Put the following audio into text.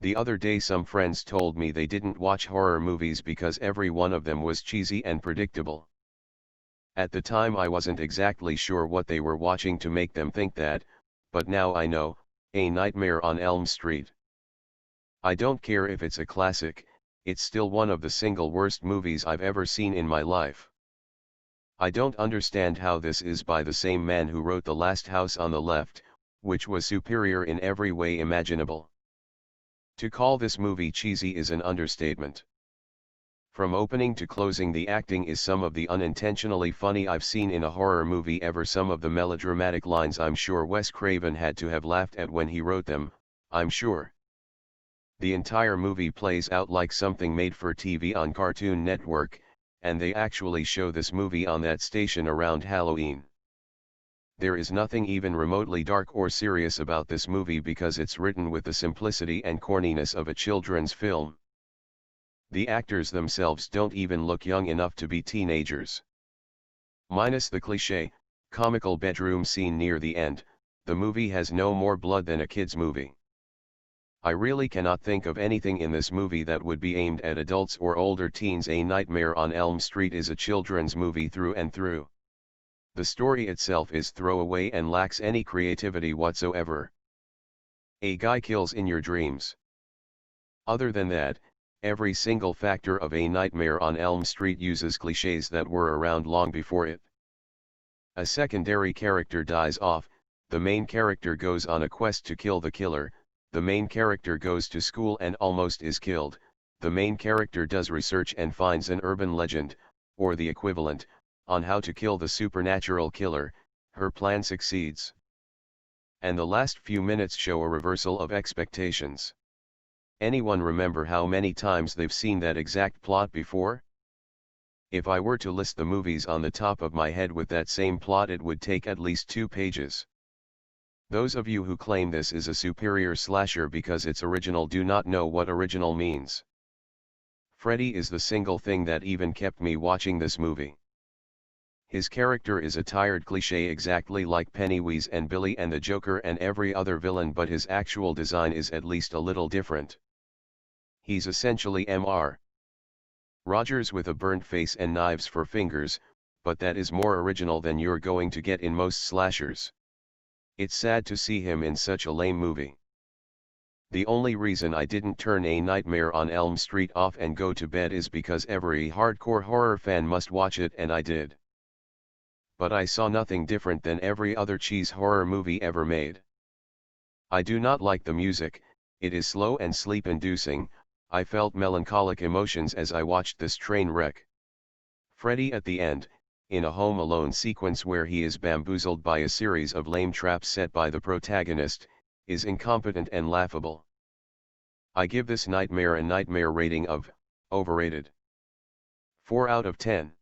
The other day some friends told me they didn't watch horror movies because every one of them was cheesy and predictable. At the time I wasn't exactly sure what they were watching to make them think that, but now I know, A Nightmare on Elm Street. I don't care if it's a classic, it's still one of the single worst movies I've ever seen in my life. I don't understand how this is by the same man who wrote The Last House on the Left, which was superior in every way imaginable. To call this movie cheesy is an understatement. From opening to closing, the acting is some of the unintentionally funny I've seen in a horror movie ever. Some of the melodramatic lines I'm sure Wes Craven had to have laughed at when he wrote them, I'm sure. The entire movie plays out like something made for TV on Cartoon Network, and they actually show this movie on that station around Halloween. There is nothing even remotely dark or serious about this movie because it's written with the simplicity and corniness of a children's film. The actors themselves don't even look young enough to be teenagers. Minus the cliché, comical bedroom scene near the end, the movie has no more blood than a kid's movie. I really cannot think of anything in this movie that would be aimed at adults or older teens. A Nightmare on Elm Street is a children's movie through and through. The story itself is throwaway and lacks any creativity whatsoever. A guy kills in your dreams. Other than that, every single factor of A Nightmare on Elm Street uses clichés that were around long before it. A secondary character dies off, the main character goes on a quest to kill the killer, the main character goes to school and almost is killed, the main character does research and finds an urban legend, or the equivalent, on how to kill the supernatural killer, her plan succeeds. And the last few minutes show a reversal of expectations. Anyone remember how many times they've seen that exact plot before? If I were to list the movies on the top of my head with that same plot, it would take at least 2 pages. Those of you who claim this is a superior slasher because it's original do not know what original means. Freddy is the single thing that even kept me watching this movie. His character is a tired cliché exactly like Pennywise and Billy and the Joker and every other villain, but his actual design is at least a little different. He's essentially Mr. Rogers with a burnt face and knives for fingers, but that is more original than you're going to get in most slashers. It's sad to see him in such a lame movie. The only reason I didn't turn A Nightmare on Elm Street off and go to bed is because every hardcore horror fan must watch it, and I did. But I saw nothing different than every other cheese horror movie ever made. I do not like the music, it is slow and sleep-inducing. I felt melancholic emotions as I watched this train wreck. Freddy at the end, in a Home Alone sequence where he is bamboozled by a series of lame traps set by the protagonist, is incompetent and laughable. I give this nightmare a nightmare rating of overrated. 4 out of 10.